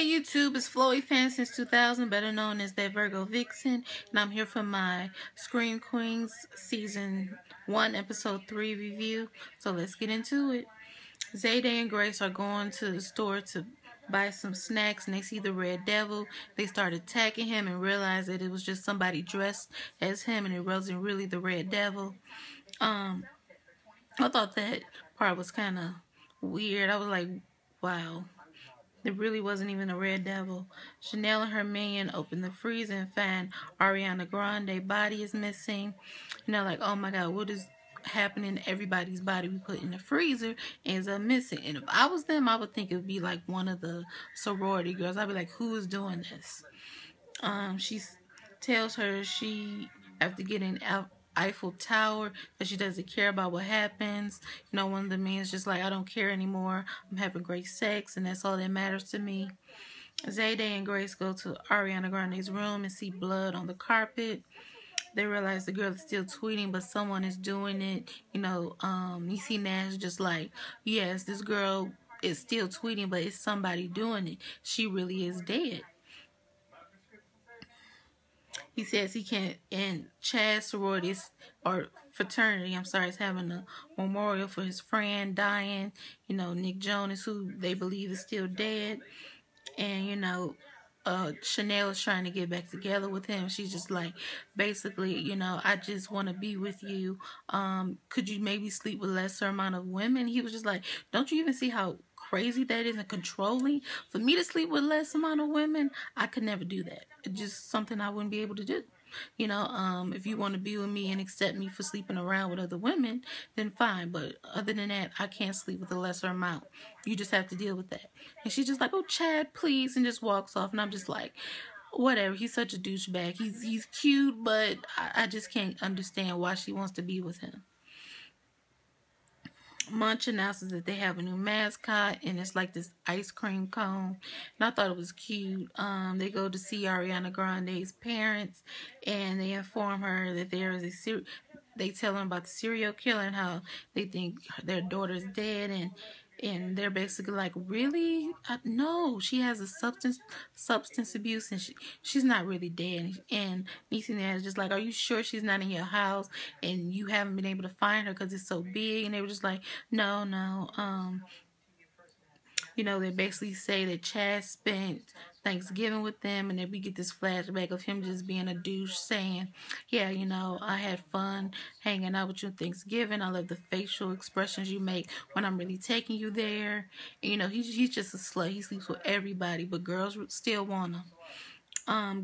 Hey YouTube, it's Flowy Fan since 2000, better known as that Virgo Vixen, and I'm here for my Scream Queens Season 1, Episode 3 review. So let's get into it. Zayday and Grace are going to the store to buy some snacks, and they see the Red Devil. They start attacking him and realize that it was just somebody dressed as him, and it wasn't really the Red Devil. I thought that part was kind of weird. I was like, wow. It really wasn't even a Red Devil. Chanel and her minion open the freezer and find Ariana Grande body is missing. You know, like, oh my God, what is happening to everybody's body we put in the freezer ends up missing? And if I was them, I would think it would be like one of the sorority girls. I'd be like, who is doing this? She tells her she have to get an Eiffel Tower, that she doesn't care about what happens. You know, one of the men's just like, I don't care anymore. I'm having great sex, and that's all that matters to me. Zayday and Grace go to Ariana Grande's room and see blood on the carpet. They realize the girl is still tweeting, but someone is doing it. You know, Niecy Nash just like, yes, this girl is still tweeting, but it's somebody doing it. She really is dead. He says he can't, and Chad sororities or fraternity, I'm sorry, is having a memorial for his friend dying. You know, Nick Jonas, who they believe is still dead. And, you know, Chanel is trying to get back together with him. She's just like, basically, you know, I just want to be with you. Could you maybe sleep with lesser amount of women? He was just like, don't you even see how crazy that is and controlling? For me to sleep with less amount of women, I could never do that. It's just something I wouldn't be able to do. You know, if you want to be with me and accept me for sleeping around with other women, then fine. But other than that, I can't sleep with a lesser amount. You just have to deal with that. And she's just like, oh, Chad, please, and just walks off. And I'm just like, whatever. He's such a douchebag. He's cute, but I just can't understand why she wants to be with him. Munch announces that they have a new mascot, and it's like this ice cream cone, and I thought it was cute. They go to see Ariana Grande's parents, and they inform her that there is they tell them about the serial killer and how they think their daughter's dead, and they're basically like, really? No, she has a substance abuse, and she's not really dead. And Niecy Nash is just like, are you sure she's not in your house and you haven't been able to find her because it's so big? And they were just like, no. You know, they basically say that Chad spent Thanksgiving with them, and then we get this flashback of him just being a douche saying, yeah, you know, I had fun hanging out with you on Thanksgiving. I love the facial expressions you make when I'm really taking you there. And, you know, he's just a slut. He sleeps with everybody, but girls still want him.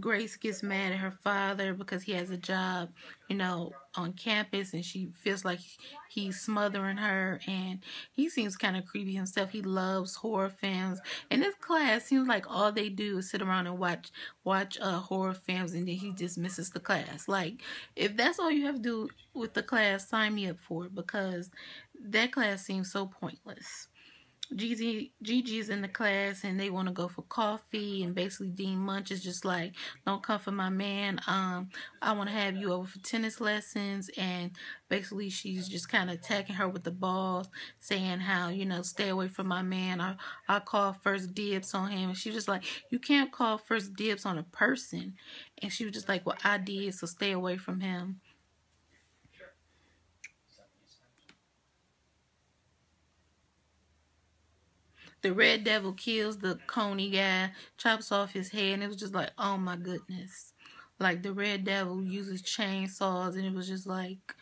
Grace gets mad at her father because he has a job, you know, on campus, and she feels like he's smothering her, and he seems kind of creepy himself. He loves horror films, and this class seems like all they do is sit around and watch horror films, and then he dismisses the class. Like, if that's all you have to do with the class, sign me up for it, because that class seems so pointless. Gigi's in the class, and they want to go for coffee, and basically Dean Munch is just like, don't come for my man. I want to have you over for tennis lessons. And basically she's just kind of attacking her with the balls, saying how, you know, stay away from my man. I'll call first dibs on him. And she was just like, you can't call first dibs on a person. And she was just like, well, I did, so stay away from him. The Red Devil kills the Coney guy, chops off his head, and it was just like, oh my goodness. Like, the Red Devil uses chainsaws, and it was just like,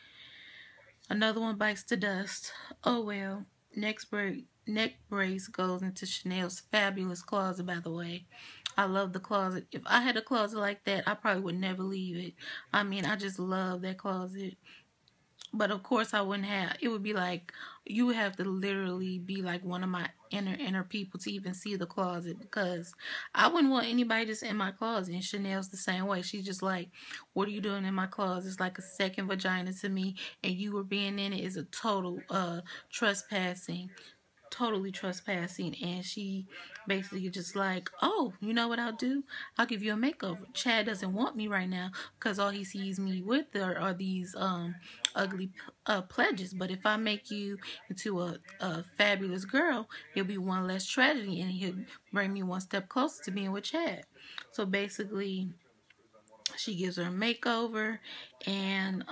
another one bites the dust. Oh well. Neck brace goes into Chanel's fabulous closet, by the way. I love the closet. If I had a closet like that, I probably would never leave it. I mean, I just love that closet. But of course I wouldn't have, it would be like, you would have to literally be like one of my inner people to even see the closet, because I wouldn't want anybody just in my closet. And Chanel's the same way. She's just like, what are you doing in my closet? It's like a second vagina to me, and you were being in it is a total trespassing. totally trespassing, and she basically just like, oh, you know what I'll do? I'll give you a makeover. Chad doesn't want me right now because all he sees me with are these ugly pledges. But if I make you into a fabulous girl, it'll be one less tragedy, and he'll bring me one step closer to being with Chad. So basically, she gives her a makeover, and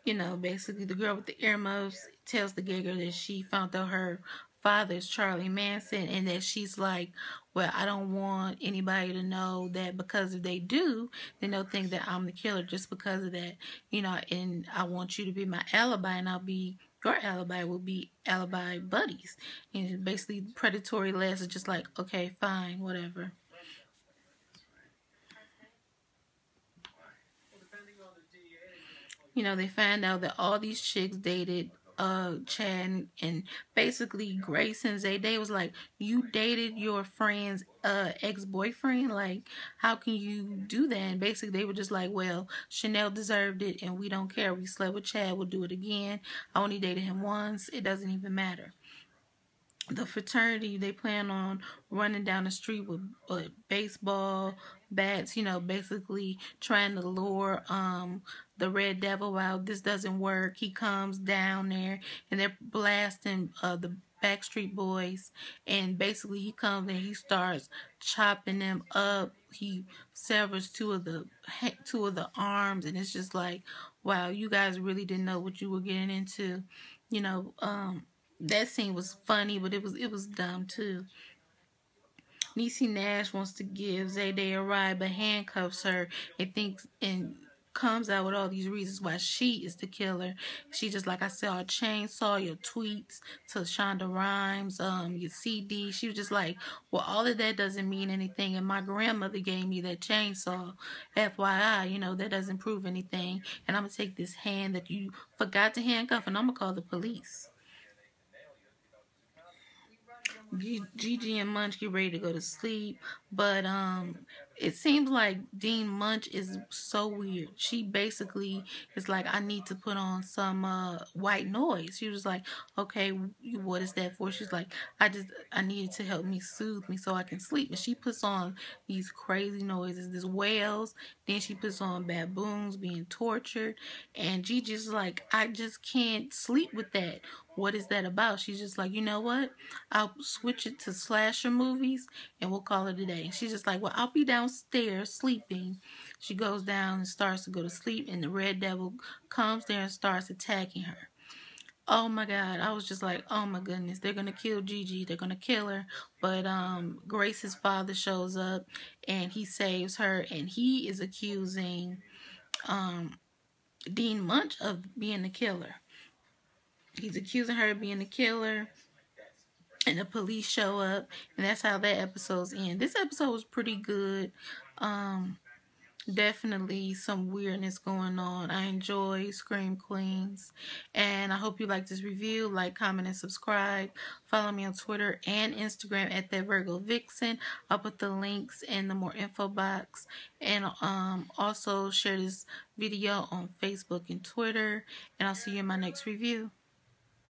you know, basically the girl with the earmuffs tells the gay girl that she found out her father is Charlie Manson, and that she's like, well, I don't want anybody to know that, because if they do, then they'll think that I'm the killer just because of that, you know, and I want you to be my alibi, and I'll be your alibi. Will be alibi buddies. And basically predatory Les is just like, okay, fine, whatever. You know, they find out that all these chicks dated Chad, and basically Grace and Zayday was like, you dated your friend's ex-boyfriend? Like, how can you do that? And basically they were just like, well, Chanel deserved it, and we don't care. We slept with Chad, we'll do it again. I only dated him once. It doesn't even matter. The fraternity, they plan on running down the street with baseball bats, you know, basically trying to lure the Red Devil out. This doesn't work. He comes down there, and they're blasting the Backstreet Boys, and basically he comes and he starts chopping them up. He severs two of the arms, and it's just like, wow, you guys really didn't know what you were getting into, you know. That scene was funny, but it was dumb too. Niecy Nash wants to give Zayday a ride, but handcuffs her and thinks and comes out with all these reasons why she is the killer. She just like, I saw a chainsaw, your tweets to Shonda Rhimes, your CD. She was just like, well, all of that doesn't mean anything, and my grandmother gave me that chainsaw. FYI, you know, that doesn't prove anything. And I'm gonna take this hand that you forgot to handcuff, and I'm gonna call the police. Gigi and Munch get ready to go to sleep, but it seems like Dean Munch is so weird. She basically is like, I need to put on some white noise. She was like, okay, what is that for? She's like, I need it to help me soothe me so I can sleep. And she puts on these crazy noises, this whales. Then she puts on baboons being tortured, and Gigi's like, I just can't sleep with that. What is that about? She's just like, you know what? I'll switch it to slasher movies and we'll call it a day. She's just like, well, I'll be downstairs sleeping. She goes down and starts to go to sleep, and the Red Devil comes there and starts attacking her. Oh my God, I was just like, oh my goodness, they're gonna kill Gigi, they're gonna kill her. But Grace's father shows up and he saves her, and he is accusing Dean Munch of being the killer. He's accusing her of being the killer, and the police show up, and that's how that episode's end. This episode was pretty good. Definitely some weirdness going on. I enjoy Scream Queens, and I hope you like this review. Like, comment, and subscribe. Follow me on Twitter and Instagram at That Virgo Vixen. I'll put the links in the more info box, and also share this video on Facebook and Twitter, and I'll see you in my next review.